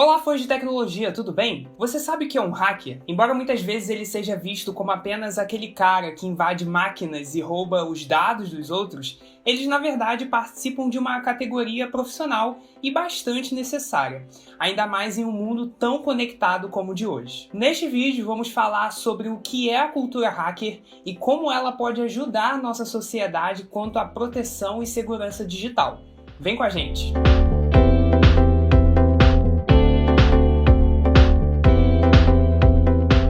Olá, fãs de tecnologia, tudo bem? Você sabe o que é um hacker? Embora muitas vezes ele seja visto como apenas aquele cara que invade máquinas e rouba os dados dos outros, eles na verdade participam de uma categoria profissional e bastante necessária, ainda mais em um mundo tão conectado como o de hoje. Neste vídeo vamos falar sobre o que é a cultura hacker e como ela pode ajudar nossa sociedade quanto à proteção e segurança digital. Vem com a gente!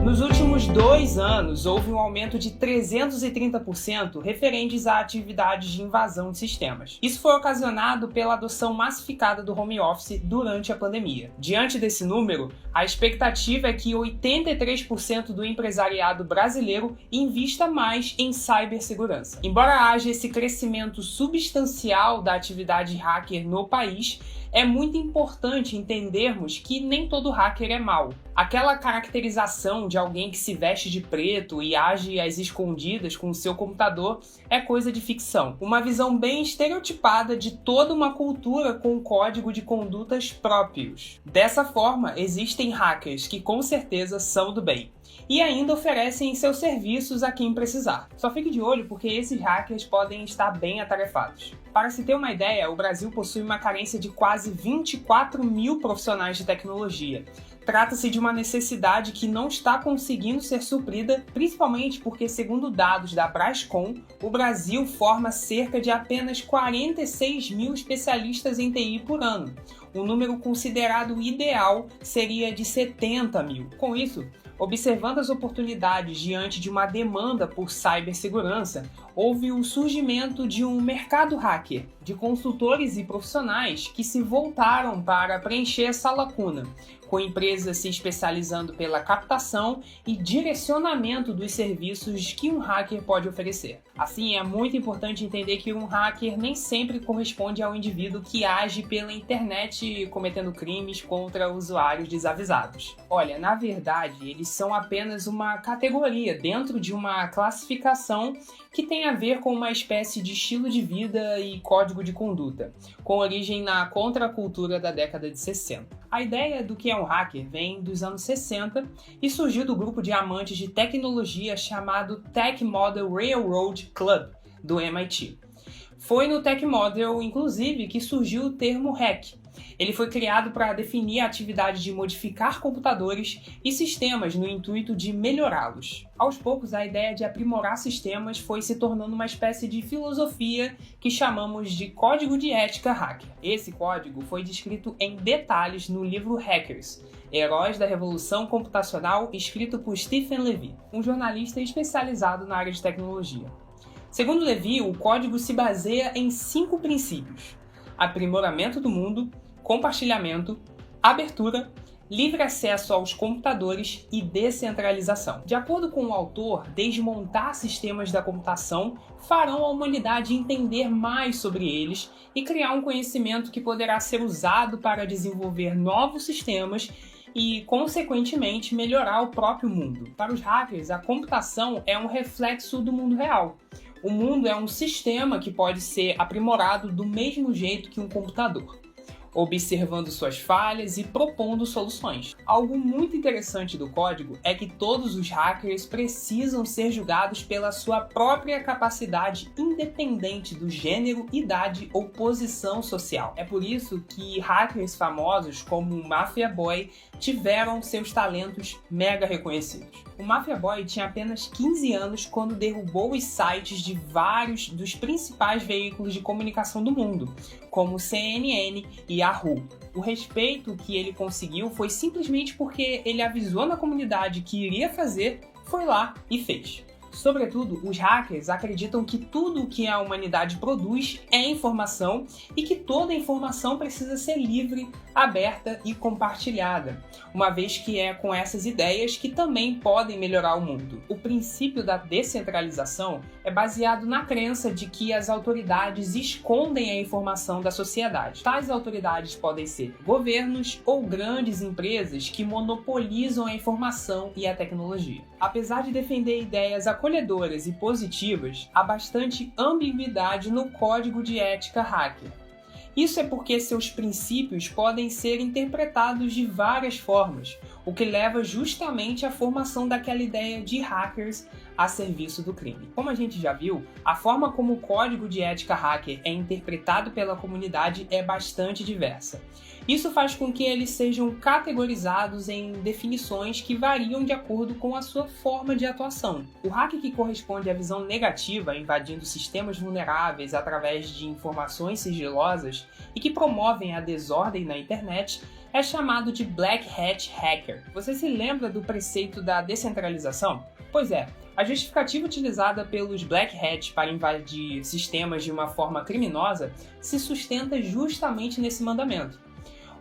Nos últimos 2 anos, houve um aumento de 330% referentes a atividades de invasão de sistemas. Isso foi ocasionado pela adoção massificada do home office durante a pandemia. Diante desse número, a expectativa é que 83% do empresariado brasileiro invista mais em cibersegurança. Embora haja esse crescimento substancial da atividade hacker no país, é muito importante entendermos que nem todo hacker é mau. Aquela caracterização de alguém que se veste de preto e age às escondidas com o seu computador é coisa de ficção. Uma visão bem estereotipada de toda uma cultura com um código de condutas próprios. Dessa forma, existem hackers que com certeza são do bem e ainda oferecem seus serviços a quem precisar. Só fique de olho porque esses hackers podem estar bem atarefados. Para se ter uma ideia, o Brasil possui uma carência de quase 24 mil profissionais de tecnologia. Trata-se de uma necessidade que não está conseguindo ser suprida, principalmente porque, segundo dados da Brascom, o Brasil forma cerca de apenas 46 mil especialistas em TI por ano. O número considerado ideal seria de 70 mil. Com isso, observando as oportunidades diante de uma demanda por cibersegurança, houve o surgimento de um mercado hacker, de consultores e profissionais que se voltaram para preencher essa lacuna, com empresas se especializando pela captação e direcionamento dos serviços que um hacker pode oferecer. Assim, é muito importante entender que um hacker nem sempre corresponde ao indivíduo que age pela internet cometendo crimes contra usuários desavisados. Olha, na verdade, eles são apenas uma categoria dentro de uma classificação que tem a ver com uma espécie de estilo de vida e código de conduta, com origem na contracultura da década de 60. A ideia do que é um hacker vem dos anos 60 e surgiu do grupo de amantes de tecnologia chamado Tech Model Railroad Club, do MIT. Foi no Tech Model, inclusive, que surgiu o termo hack. Ele foi criado para definir a atividade de modificar computadores e sistemas no intuito de melhorá-los. Aos poucos, a ideia de aprimorar sistemas foi se tornando uma espécie de filosofia que chamamos de código de ética hacker. Esse código foi descrito em detalhes no livro Hackers, Heróis da Revolução Computacional, escrito por Stephen Levy, um jornalista especializado na área de tecnologia. Segundo Levy, o código se baseia em 5 princípios: aprimoramento do mundo, compartilhamento, abertura, livre acesso aos computadores e descentralização. De acordo com o autor, desmontar sistemas da computação farão a humanidade entender mais sobre eles e criar um conhecimento que poderá ser usado para desenvolver novos sistemas e, consequentemente, melhorar o próprio mundo. Para os hackers, a computação é um reflexo do mundo real. O mundo é um sistema que pode ser aprimorado do mesmo jeito que um computador, observando suas falhas e propondo soluções. Algo muito interessante do código é que todos os hackers precisam ser julgados pela sua própria capacidade independente do gênero, idade ou posição social. É por isso que hackers famosos como o Mafia Boy tiveram seus talentos mega reconhecidos. O Mafia Boy tinha apenas 15 anos quando derrubou os sites de vários dos principais veículos de comunicação do mundo, como CNN e Yahoo. O respeito que ele conseguiu foi simplesmente porque ele avisou na comunidade que iria fazer, foi lá e fez. Sobretudo, os hackers acreditam que tudo o que a humanidade produz é informação e que toda informação precisa ser livre, aberta e compartilhada, uma vez que é com essas ideias que também podem melhorar o mundo. O princípio da descentralização é baseado na crença de que as autoridades escondem a informação da sociedade. Tais autoridades podem ser governos ou grandes empresas que monopolizam a informação e a tecnologia. Apesar de defender ideias acolhedoras e positivas, há bastante ambiguidade no código de ética hacker. Isso é porque seus princípios podem ser interpretados de várias formas, o que leva justamente à formação daquela ideia de hackers a serviço do crime. Como a gente já viu, a forma como o código de ética hacker é interpretado pela comunidade é bastante diversa. Isso faz com que eles sejam categorizados em definições que variam de acordo com a sua forma de atuação. O hack que corresponde à visão negativa, invadindo sistemas vulneráveis através de informações sigilosas e que promovem a desordem na internet, é chamado de Black Hat Hacker. Você se lembra do preceito da descentralização? Pois é, a justificativa utilizada pelos Black Hats para invadir sistemas de uma forma criminosa se sustenta justamente nesse mandamento.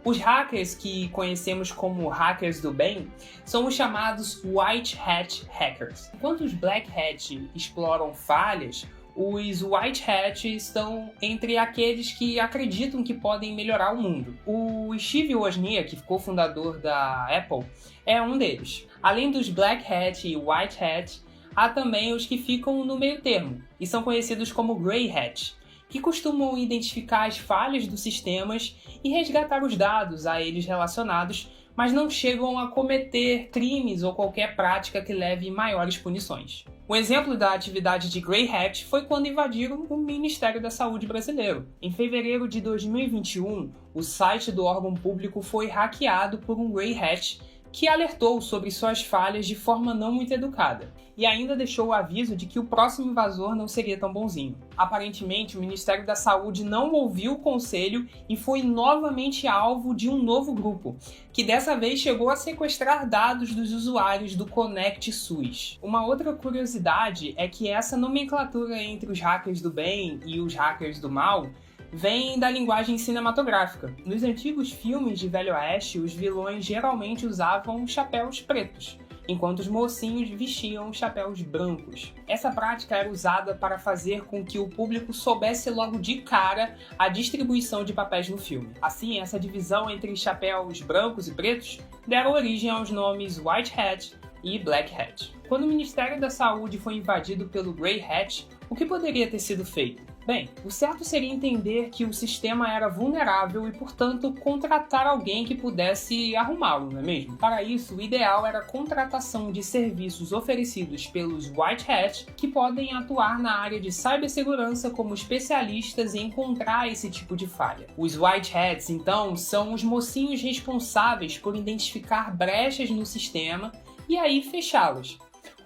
Os hackers que conhecemos como hackers do bem são os chamados White Hat Hackers. Enquanto os Black Hat exploram falhas, os White Hat estão entre aqueles que acreditam que podem melhorar o mundo. O Steve Wozniak, que ficou fundador da Apple, é um deles. Além dos Black Hat e White Hat, há também os que ficam no meio termo e são conhecidos como Grey Hat, que costumam identificar as falhas dos sistemas e resgatar os dados a eles relacionados, mas não chegam a cometer crimes ou qualquer prática que leve maiores punições. Um exemplo da atividade de Grey Hat foi quando invadiram o Ministério da Saúde brasileiro. Em fevereiro de 2021, o site do órgão público foi hackeado por um Grey Hat que alertou sobre suas falhas de forma não muito educada, e ainda deixou o aviso de que o próximo invasor não seria tão bonzinho. Aparentemente, o Ministério da Saúde não ouviu o conselho e foi novamente alvo de um novo grupo, que dessa vez chegou a sequestrar dados dos usuários do Connect SUS. Uma outra curiosidade é que essa nomenclatura entre os hackers do bem e os hackers do mal vem da linguagem cinematográfica. Nos antigos filmes de Velho Oeste, os vilões geralmente usavam chapéus pretos, enquanto os mocinhos vestiam chapéus brancos. Essa prática era usada para fazer com que o público soubesse logo de cara a distribuição de papéis no filme. Assim, essa divisão entre chapéus brancos e pretos deram origem aos nomes White Hat e Black Hat. Quando o Ministério da Saúde foi invadido pelo Grey Hat, o que poderia ter sido feito? Bem, o certo seria entender que o sistema era vulnerável e, portanto, contratar alguém que pudesse arrumá-lo, não é mesmo? Para isso, o ideal era a contratação de serviços oferecidos pelos White Hat, que podem atuar na área de cibersegurança como especialistas em encontrar esse tipo de falha. Os White Hats, então, são os mocinhos responsáveis por identificar brechas no sistema e aí fechá-las.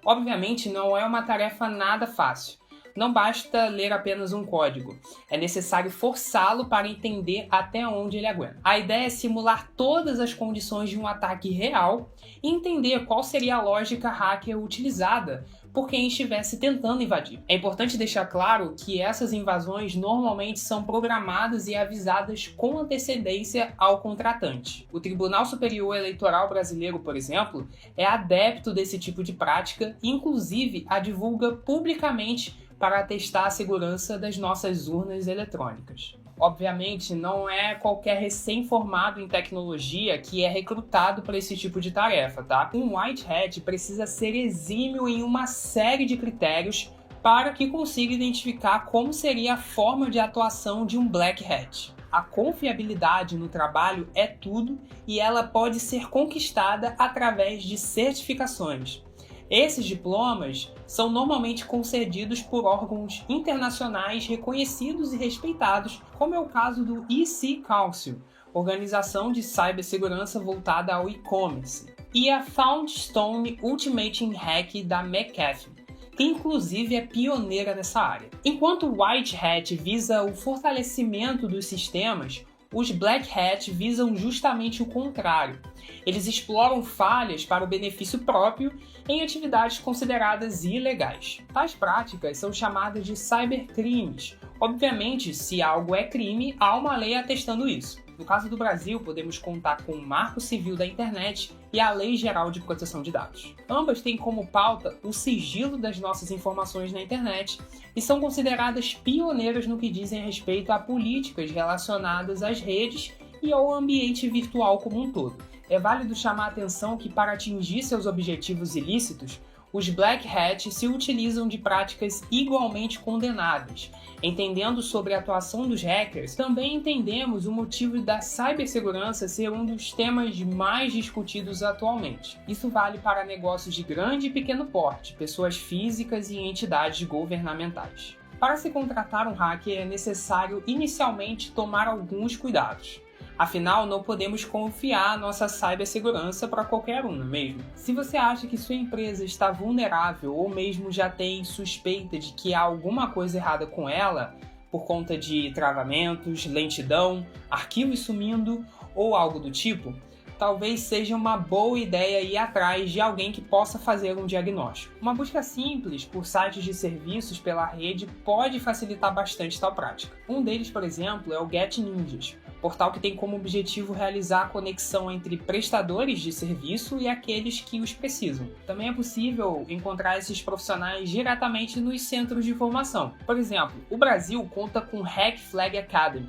Obviamente, não é uma tarefa nada fácil. Não basta ler apenas um código, é necessário forçá-lo para entender até onde ele aguenta. A ideia é simular todas as condições de um ataque real e entender qual seria a lógica hacker utilizada por quem estivesse tentando invadir. É importante deixar claro que essas invasões normalmente são programadas e avisadas com antecedência ao contratante. O Tribunal Superior Eleitoral Brasileiro, por exemplo, é adepto desse tipo de prática e inclusive a divulga publicamente para atestar a segurança das nossas urnas eletrônicas. Obviamente, não é qualquer recém-formado em tecnologia que é recrutado para esse tipo de tarefa, tá? Um White Hat precisa ser exímio em uma série de critérios para que consiga identificar como seria a forma de atuação de um Black Hat. A confiabilidade no trabalho é tudo e ela pode ser conquistada através de certificações. Esses diplomas são normalmente concedidos por órgãos internacionais reconhecidos e respeitados, como é o caso do EC Council, organização de cibersegurança voltada ao e-commerce, e a Foundstone Ultimate in Hack da McAfee, que inclusive é pioneira nessa área. Enquanto o White Hat visa o fortalecimento dos sistemas, os Black Hat visam justamente o contrário. Eles exploram falhas para o benefício próprio em atividades consideradas ilegais. Tais práticas são chamadas de cybercrimes. Obviamente, se algo é crime, há uma lei atestando isso. No caso do Brasil, podemos contar com o Marco Civil da Internet e a Lei Geral de Proteção de Dados. Ambas têm como pauta o sigilo das nossas informações na internet e são consideradas pioneiras no que dizem respeito a políticas relacionadas às redes e ao ambiente virtual como um todo. É válido chamar a atenção que, para atingir seus objetivos ilícitos, os Black Hat se utilizam de práticas igualmente condenáveis. Entendendo sobre a atuação dos hackers, também entendemos o motivo da cibersegurança ser um dos temas mais discutidos atualmente. Isso vale para negócios de grande e pequeno porte, pessoas físicas e entidades governamentais. Para se contratar um hacker é necessário inicialmente tomar alguns cuidados. Afinal, não podemos confiar nossa cibersegurança para qualquer um, não é mesmo? Se você acha que sua empresa está vulnerável ou mesmo já tem suspeita de que há alguma coisa errada com ela, por conta de travamentos, lentidão, arquivos sumindo ou algo do tipo, talvez seja uma boa ideia ir atrás de alguém que possa fazer um diagnóstico. Uma busca simples por sites de serviços pela rede pode facilitar bastante tal prática. Um deles, por exemplo, é o GetNinjas, portal que tem como objetivo realizar a conexão entre prestadores de serviço e aqueles que os precisam. Também é possível encontrar esses profissionais diretamente nos centros de formação. Por exemplo, o Brasil conta com Hack Flag Academy,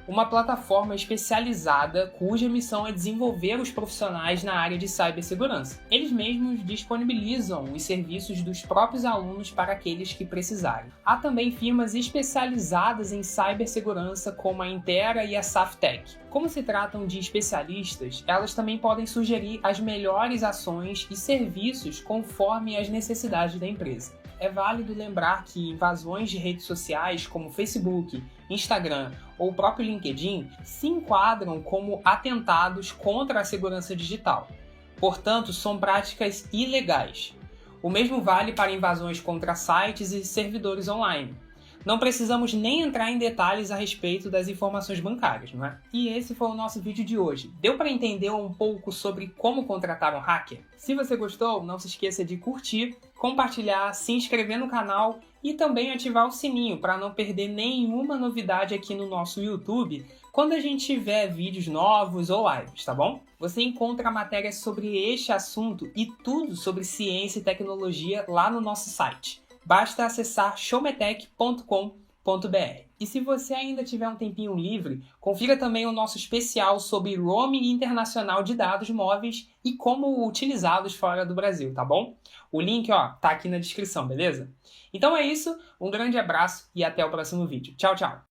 uma plataforma especializada cuja missão é desenvolver os profissionais na área de cibersegurança. Eles mesmos disponibilizam os serviços dos próprios alunos para aqueles que precisarem. Há também firmas especializadas em cibersegurança como a Intera e a Saftec. Como se tratam de especialistas, elas também podem sugerir as melhores ações e serviços conforme as necessidades da empresa. É válido lembrar que invasões de redes sociais como Facebook, Instagram ou o próprio LinkedIn se enquadram como atentados contra a segurança digital. Portanto, são práticas ilegais. O mesmo vale para invasões contra sites e servidores online. Não precisamos nem entrar em detalhes a respeito das informações bancárias, não é? E esse foi o nosso vídeo de hoje. Deu para entender um pouco sobre como contratar um hacker? Se você gostou, não se esqueça de curtir, compartilhar, se inscrever no canal e também ativar o sininho para não perder nenhuma novidade aqui no nosso YouTube quando a gente tiver vídeos novos ou lives, tá bom? Você encontra matérias sobre este assunto e tudo sobre ciência e tecnologia lá no nosso site. Basta acessar showmetech.com.br. E se você ainda tiver um tempinho livre, confira também o nosso especial sobre roaming internacional de dados móveis e como utilizá-los fora do Brasil, tá bom? O link, tá aqui na descrição, beleza? Então é isso, um grande abraço e até o próximo vídeo. Tchau, tchau!